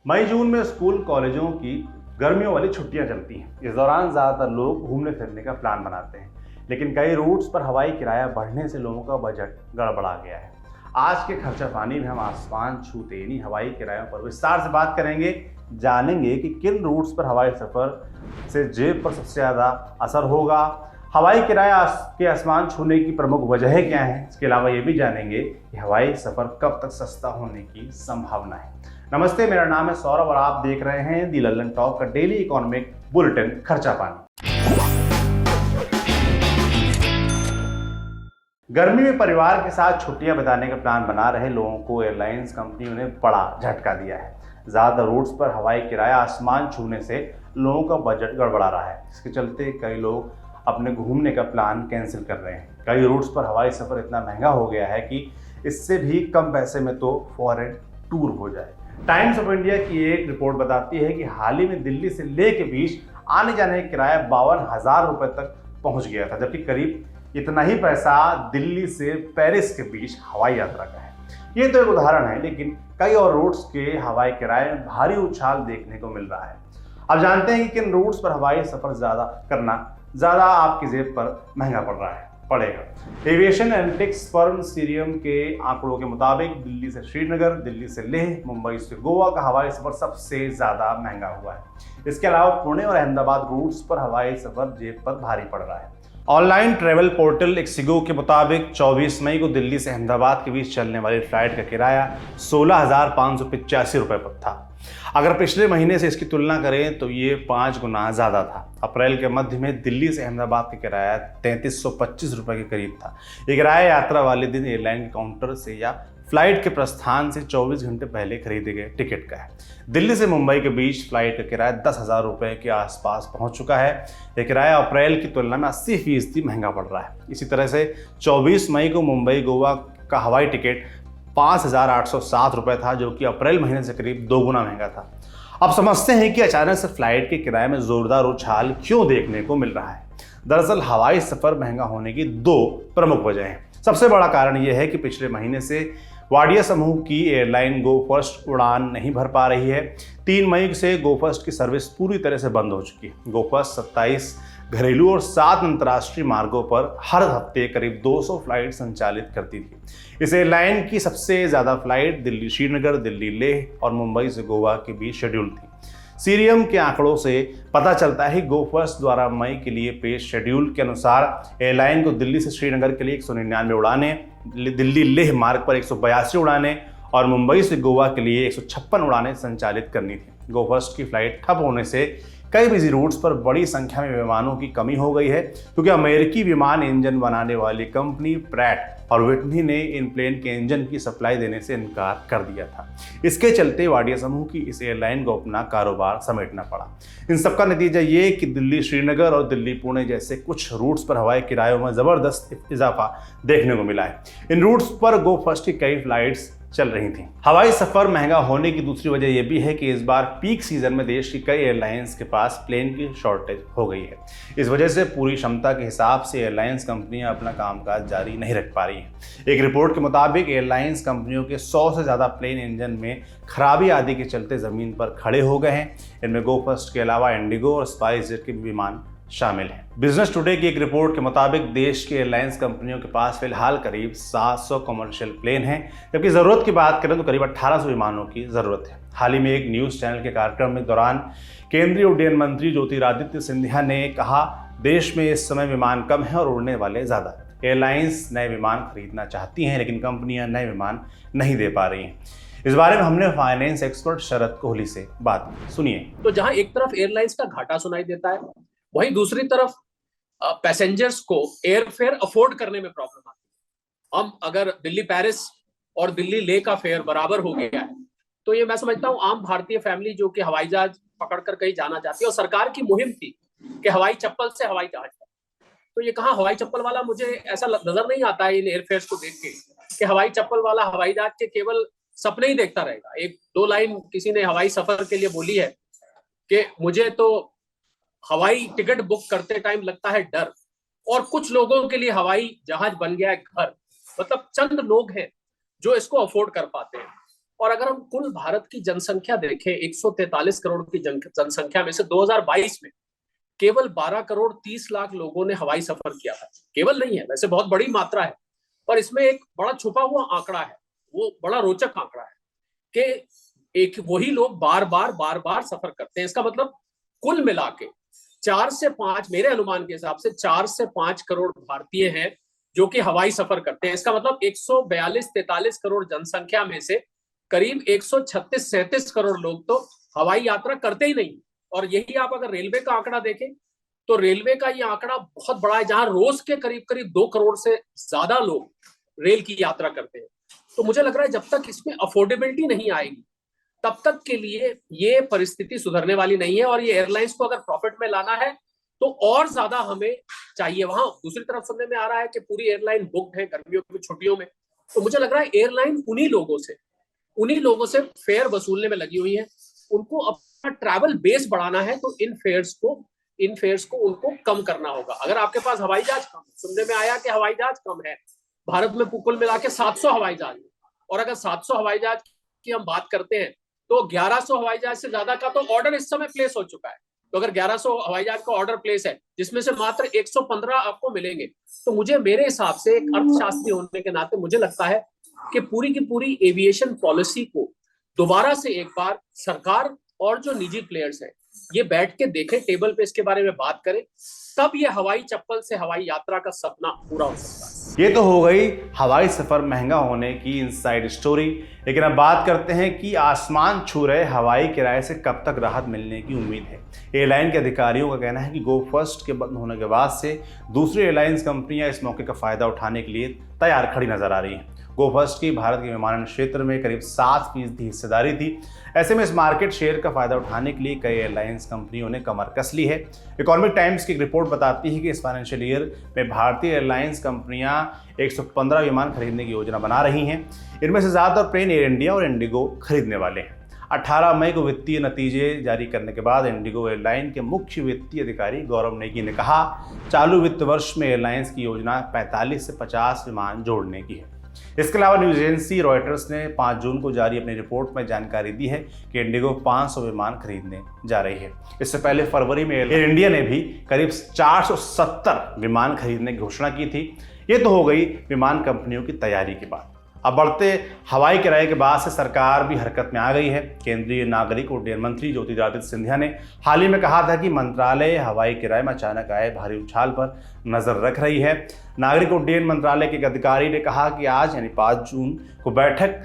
मई जून में स्कूल कॉलेजों की गर्मियों वाली छुट्टियां चलती हैं। इस दौरान ज़्यादातर लोग घूमने फिरने का प्लान बनाते हैं, लेकिन कई रूट्स पर हवाई किराया बढ़ने से लोगों का बजट गड़बड़ा गया है। आज के खर्चा पानी में हम आसमान छूते इन्हीं हवाई किरायों पर विस्तार से बात करेंगे। जानेंगे कि किन रूट्स पर हवाई सफ़र से जेब पर सबसे ज़्यादा असर होगा, हवाई किराया के आसमान छूने की प्रमुख वजहें क्या हैं। इसके अलावा ये भी जानेंगे कि हवाई सफ़र कब तक सस्ता होने की संभावना है। नमस्ते, मेरा नाम है सौरभ और आप देख रहे हैं दी लल्लन टॉक का डेली इकोनॉमिक बुलेटिन खर्चा पानी। गर्मी में परिवार के साथ छुट्टियां बिताने का प्लान बना रहे लोगों को एयरलाइंस कंपनियों ने बड़ा झटका दिया है। ज़्यादातर रूट्स पर हवाई किराया आसमान छूने से लोगों का बजट गड़बड़ा रहा है। इसके चलते कई लोग अपने घूमने का प्लान कैंसिल कर रहे हैं। कई रूट्स पर हवाई सफ़र इतना महंगा हो गया है कि इससे भी कम पैसे में तो फॉरेन टूर हो जाए। टाइम्स ऑफ इंडिया की एक रिपोर्ट बताती है कि हाल ही में दिल्ली से लेह के बीच आने जाने का किराया 52,000 रुपये तक पहुंच गया था, जबकि करीब इतना ही पैसा दिल्ली से पेरिस के बीच हवाई यात्रा का है। ये तो एक उदाहरण है, लेकिन कई और रूट्स के हवाई किराए में भारी उछाल देखने को मिल रहा है। अब जानते हैं कि किन रूट्स पर हवाई सफ़र ज़्यादा आपकी जेब पर महंगा पड़ेगा। एविएशन एनालिटिक्स फर्म सीरियम के आंकड़ों के मुताबिक दिल्ली से श्रीनगर, दिल्ली से लेह, मुंबई से गोवा का हवाई सफर सबसे ज्यादा महंगा हुआ है। इसके अलावा पुणे और अहमदाबाद रूट्स पर हवाई सफर जेब पर भारी पड़ रहा है। ऑनलाइन ट्रैवल पोर्टल एक्सिगो के मुताबिक 24 मई को दिल्ली से अहमदाबाद के बीच चलने वाली फ्लाइट का किराया 16,585 रुपये पर था। अगर पिछले महीने से इसकी तुलना करें तो ये 5 गुना ज़्यादा था। अप्रैल के मध्य में दिल्ली से अहमदाबाद का किराया 3325 रुपये के करीब था। ये किराया यात्रा वाले दिन एयरलाइन के काउंटर से या फ्लाइट के प्रस्थान से 24 घंटे पहले खरीदे गए टिकट का है। दिल्ली से मुंबई के बीच फ्लाइट का किराया 10,000 रुपये के आसपास पहुंच चुका है। यह किराया अप्रैल की तुलना में 80% महंगा पड़ रहा है। इसी तरह से 24 मई को मुंबई गोवा का हवाई टिकट 5,807 रुपये था, जो कि अप्रैल महीने से करीब 2 गुना महंगा था। अब समझते हैं कि अचानक से फ्लाइट के किराए में जोरदार उछाल क्यों देखने को मिल रहा है। दरअसल हवाई सफ़र महंगा होने की 2 प्रमुख वजह हैं। सबसे बड़ा कारण यह है कि पिछले महीने से वाडिया समूह की एयरलाइन गो फर्स्ट उड़ान नहीं भर पा रही है। 3 मई से गो फर्स्ट की सर्विस पूरी तरह से बंद हो चुकी है। गो फर्स्ट 27 घरेलू और 7 अंतर्राष्ट्रीय मार्गों पर हर हफ्ते करीब 200 फ्लाइट संचालित करती थी। इस एयरलाइन की सबसे ज़्यादा फ्लाइट दिल्ली श्रीनगर, दिल्ली लेह और मुंबई से गोवा के बीच शेड्यूल थी। सीरियम के आंकड़ों से पता चलता है कि गो फर्स्ट द्वारा मई के लिए पेश शेड्यूल के अनुसार एयरलाइन को दिल्ली से श्रीनगर के लिए 199 उड़ानें, दिल्ली लेह मार्ग पर 182 उड़ानें और मुंबई से गोवा के लिए 156 उड़ानें संचालित करनी थी। गो फर्स्ट की फ्लाइट ठप होने से कई बिजी रूट्स पर बड़ी संख्या में विमानों की कमी हो गई है, क्योंकि अमेरिकी विमान इंजन बनाने वाली कंपनी प्रैट और विटनी ने इन प्लेन के इंजन की सप्लाई देने से इनकार कर दिया था। इसके चलते वाडिया समूह की इस एयरलाइन को अपना कारोबार समेटना पड़ा। इन सबका नतीजा ये कि दिल्ली श्रीनगर और दिल्ली पुणे जैसे कुछ रूट्स पर हवाई किरायों में ज़बरदस्त इजाफा देखने को मिला है। इन रूट्स पर गो फर्स्ट की कई फ्लाइट्स चल रही थी। हवाई सफर महंगा होने की दूसरी वजह यह भी है कि इस बार पीक सीजन में देश की कई एयरलाइंस के पास प्लेन की शॉर्टेज हो गई है। इस वजह से पूरी क्षमता के हिसाब से एयरलाइंस कंपनियां अपना कामकाज जारी नहीं रख पा रही हैं। एक रिपोर्ट के मुताबिक एयरलाइंस कंपनियों के 100 से ज़्यादा प्लेन इंजन में खराबी आदि के चलते ज़मीन पर खड़े हो गए हैं। इनमें गो फर्स्ट के अलावा इंडिगो और स्पाइस जेट के विमान शामिल हैं। बिजनेस टुडे की एक रिपोर्ट के मुताबिक देश के एयरलाइंस कंपनियों के पास फिलहाल करीब 700 कमर्शियल प्लेन हैं, जबकि ज़रूरत की बात करें तो करीब 1800 विमानों की ज़रूरत है। हाल ही में एक न्यूज़ चैनल के कार्यक्रम में दौरान केंद्रीय उड्डयन मंत्री ज्योतिरादित्य सिंधिया ने कहा, देश में इस समय विमान कम है और उड़ने वाले ज़्यादा। एयरलाइंस नए विमान खरीदना चाहती हैं, लेकिन कंपनियां नए विमान नहीं दे पा रही हैं। इस बारे में हमने फाइनेंस एक्सपर्ट शरद कोहली से बात की, सुनिए। तो जहां एक तरफ एयरलाइंस का घाटा सुनाई देता है, वहीं दूसरी तरफ पैसेंजर्स को एयरफेयर अफोर्ड करने में प्रॉब्लम आती है। हम अगर दिल्ली पेरिस और दिल्ली लेह का फेयर बराबर हो गया है, तो ये मैं समझता हूँ आम भारतीय फैमिली जो कि हवाई जहाज पकड़कर कहीं जाना चाहती है, और सरकार की मुहिम थी कि हवाई चप्पल से हवाई जहाज पर, तो ये कहाँ हवाई चप्पल वाला, मुझे ऐसा नजर नहीं आता है इन एयरफेयर्स को देख के कि हवाई चप्पल वाला हवाई जहाज के केवल सपने ही देखता रहेगा। 1-2 लाइन किसी ने हवाई सफर के लिए बोली है कि मुझे तो हवाई टिकट बुक करते टाइम लगता है डर, और कुछ लोगों के लिए हवाई जहाज बन गया है घर। मतलब चंद लोग हैं जो इसको अफोर्ड कर पाते हैं, और अगर हम कुल भारत की जनसंख्या देखें, 143 करोड़ की जनसंख्या में से 2022 में केवल 12 करोड़ 30 लाख लोगों ने हवाई सफर किया था। केवल नहीं है, वैसे बहुत बड़ी मात्रा है, पर इसमें एक बड़ा छुपा हुआ आंकड़ा है, वो बड़ा रोचक आंकड़ा है कि एक वही लोग बार बार सफर करते हैं। इसका मतलब कुल मिला के 4 से 5, मेरे अनुमान के हिसाब से 4 से 5 करोड़ भारतीय हैं जो कि हवाई सफर करते हैं। इसका मतलब 142-43 करोड़ जनसंख्या में से करीब 136-37 करोड़ लोग तो हवाई यात्रा करते ही नहीं। और यही आप अगर रेलवे का आंकड़ा देखें तो रेलवे का ये आंकड़ा बहुत बड़ा है, जहां रोज के करीब करीब 2 करोड़ से ज्यादा लोग रेल की यात्रा करते हैं। तो मुझे लग रहा है जब तक इसमें अफोर्डेबिलिटी नहीं आएगी तब तक के लिए ये परिस्थिति सुधरने वाली नहीं है। और ये एयरलाइंस को अगर प्रॉफिट में लाना है तो और ज्यादा हमें चाहिए। वहां दूसरी तरफ सुनने में आ रहा है कि पूरी एयरलाइन बुक्ड है गर्मियों की छुट्टियों में। तो मुझे लग रहा है एयरलाइन उन्हीं लोगों से फेयर वसूलने में लगी हुई है। उनको अपना ट्रैवल बेस बढ़ाना है तो इन फेयर्स को उनको कम करना होगा। अगर आपके पास हवाई जहाज कम है, सुनने में आया कि हवाई जहाज कम है भारत में, कुल मिला के 700 हवाई जहाज, और अगर 700 हवाई जहाज की हम बात करते हैं तो 1100 हवाई जहाज से ज्यादा का तो ऑर्डर इस समय प्लेस हो चुका है। तो अगर 1100 हवाई जहाज का ऑर्डर प्लेस है जिसमें से मात्र 115 आपको मिलेंगे, तो मेरे हिसाब से एक अर्थशास्त्री होने के नाते मुझे लगता है कि पूरी की पूरी एविएशन पॉलिसी को दोबारा से एक बार सरकार और जो निजी प्लेयर्स हैं ये बैठ के देखें, टेबल पे इसके बारे में बात करें, तब ये हवाई चप्पल से हवाई यात्रा का सपना पूरा हो सकता है। ये तो हो गई हवाई सफर महंगा होने की इनसाइड स्टोरी। लेकिन अब बात करते हैं कि आसमान छू रहे हवाई किराए से कब तक राहत मिलने की उम्मीद है। एयरलाइन के अधिकारियों का कहना है कि गो फर्स्ट के बंद होने के बाद से दूसरी एयरलाइंस कंपनियां इस मौके का फायदा उठाने के लिए तैयार खड़ी नजर आ रही हैं। गो फर्स्ट की भारत के विमानन क्षेत्र में करीब 7% हिस्सेदारी थी। ऐसे में इस मार्केट शेयर का फायदा उठाने के लिए कई एयरलाइंस कंपनियों ने कमर कस ली है। इकोनॉमिक टाइम्स की एक रिपोर्ट बताती है कि इस फाइनेंशियल ईयर में भारतीय एयरलाइंस कंपनियां 115 विमान खरीदने की योजना बना रही हैं। इनमें से ज़्यादातर प्लेन एयर इंडिया और इंडिगो खरीदने वाले हैं। 18 मई को वित्तीय नतीजे जारी करने के बाद इंडिगो एयरलाइन के मुख्य वित्तीय अधिकारी गौरव नेगी ने कहा, चालू वित्त वर्ष में एयरलाइंस की योजना 45 से 50 विमान जोड़ने की है। इसके अलावा न्यूज एजेंसी रॉयटर्स ने 5 जून को जारी अपनी रिपोर्ट में जानकारी दी है कि इंडिगो 500 विमान खरीदने जा रही है। इससे पहले फरवरी में एयर इंडिया ने भी करीब 470 विमान खरीदने की घोषणा की थी। ये तो हो गई विमान कंपनियों की तैयारी की बात। अब बढ़ते हवाई किराए के बाद से सरकार भी हरकत में आ गई है। केंद्रीय नागरिक उड्डयन मंत्री ज्योतिरादित्य सिंधिया ने हाल ही में कहा था कि मंत्रालय हवाई किराए में अचानक आए भारी उछाल पर नजर रख रही है। नागरिक उड्डयन मंत्रालय के एक अधिकारी ने कहा कि आज यानी 5 जून को बैठक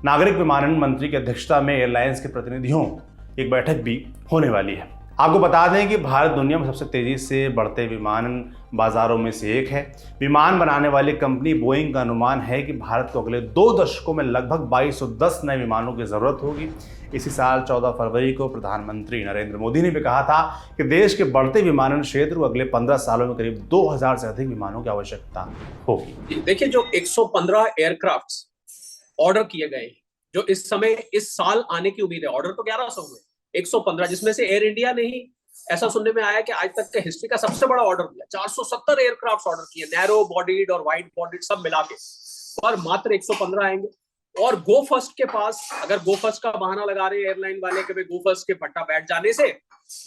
नागरिक विमानन मंत्री की अध्यक्षता में एयरलाइंस के प्रतिनिधियों की एक बैठक भी होने वाली है। आपको बता दें कि भारत दुनिया में सबसे तेजी से बढ़ते विमानन बाजारों में से एक है। विमान बनाने वाली कंपनी बोइंग का अनुमान है कि भारत को अगले 2 दशकों में लगभग 2210 नए विमानों की जरूरत होगी। इसी साल 14 फरवरी को प्रधानमंत्री नरेंद्र मोदी ने भी कहा था कि देश के बढ़ते विमानन क्षेत्र को अगले 15 सालों में करीब 2000 से अधिक विमानों की आवश्यकता होगी। देखिए, जो 115 एयरक्राफ्ट ऑर्डर किए गए हैं, जो इस समय इस साल आने की उम्मीद है, ऑर्डर तो 1100 हुए, 115, जिसमें से एयर इंडिया ने ही ऐसा सुनने में आया कि आज तक के हिस्ट्री का सबसे बड़ा ऑर्डर दिया। 470 एयरक्राफ्ट ऑर्डर किए, नैरो बॉडीड और वाइड बॉडीड सब मिला के, और मात्र 115 आएंगे। और गो फर्स्ट के पास, अगर गो फर्स्ट का बहाना लगा रहे हैं एयरलाइन वाले कि भाई गो फर्स्ट के पट्टा बैठ जाने से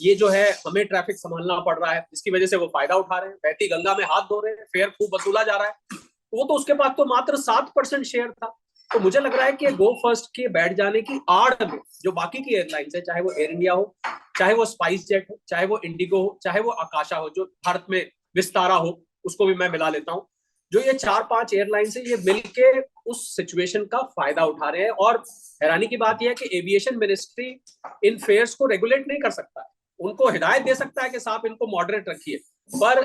ये जो है हमें ट्रैफिक संभालना पड़ रहा है, इसकी वजह से वो फायदा उठा रहे हैं, बहती गंगा में हाथ धो रहे हैं, फेयर खूब वसूला जा रहा है, वो तो उसके पास तो मात्र 7% शेयर था। तो मुझे लग रहा है कि गो फर्स्ट के बैठ जाने की आड़ में जो बाकी की एयरलाइंस है, चाहे वो एयर इंडिया हो, चाहे वो स्पाइस जेट हो, चाहे वो इंडिगो हो, चाहे वो आकाशा हो, जो भारत में विस्तारा हो, उसको भी मैं मिला लेता हूं, जो ये 4-5 एयरलाइंस है, ये मिलके उस सिचुएशन का फायदा उठा रहे हैं। और हैरानी की बात यह है कि एविएशन मिनिस्ट्री इन फेयर्स को रेगुलेट नहीं कर सकता है, उनको हिदायत दे सकता है कि साहब इनको मॉडरेट रखिए, पर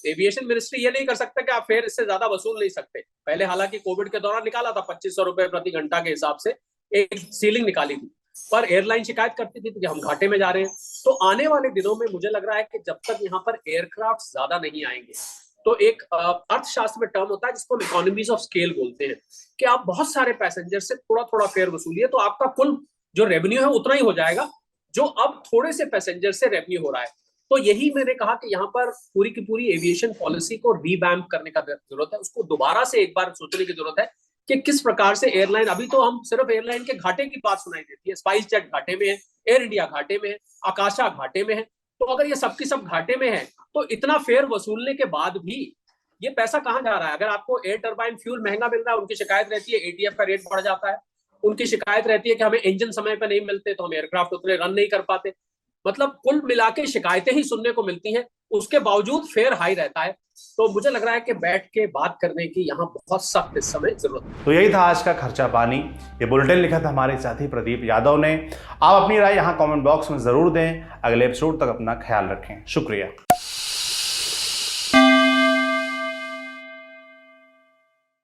एविएशन मिनिस्ट्री ये नहीं कर सकता कि आप फेयर इससे ज्यादा वसूल नहीं सकते। पहले हालांकि कोविड के दौरान निकाला था 2500 रुपए प्रति घंटा के हिसाब से एक सीलिंग निकाली थी, पर एयरलाइन शिकायत करती थी कि हम घाटे में जा रहे हैं। तो आने वाले दिनों में मुझे लग रहा है कि जब तक यहाँ पर एयरक्राफ्ट ज्यादा नहीं आएंगे, तो एक अर्थशास्त्र में टर्म होता है जिसको हम इकोनॉमीज ऑफ स्केल बोलते हैं, कि आप बहुत सारे पैसेंजर से थोड़ा थोड़ा फेयर वसूलिए तो आपका कुल जो रेवेन्यू है उतना ही हो जाएगा जो अब थोड़े से पैसेंजर से रेवेन्यू हो रहा है। तो यही मैंने कहा कि यहाँ पर पूरी की पूरी एविएशन पॉलिसी को रीवैम्प करने का जरूरत है, उसको दोबारा से एक बार सोचने की जरूरत है कि किस प्रकार से एयरलाइन, अभी तो हम सिर्फ एयरलाइन के घाटे की बात सुनाई देती है, स्पाइस जेट घाटे में है, एयर इंडिया घाटे में है, आकाशा घाटे में है। तो अगर ये सबकी सब घाटे में है तो इतना फेयर वसूलने के बाद भी ये पैसा कहाँ जा रहा है? अगर आपको एयर टरबाइन फ्यूल महंगा मिल रहा है, उनकी शिकायत रहती है एटीएफ का रेट बढ़ जाता है, उनकी शिकायत रहती है कि हमें इंजन समय पर नहीं मिलते तो हम एयरक्राफ्ट उतने रन नहीं कर पाते। मतलब कुल मिला के शिकायतें ही सुनने को मिलती हैं, उसके बावजूद फेयर हाई रहता है। तो मुझे लग रहा है कि बैठ के बात करने की यहाँ बहुत सख्त इस समय जरूरत है। तो यही था आज का खर्चा पानी। ये बुलेटिन लिखा था हमारे साथी प्रदीप यादव ने। आप अपनी राय यहाँ कमेंट बॉक्स में जरूर दें। अगले एपिसोड तक अपना ख्याल रखें। शुक्रिया।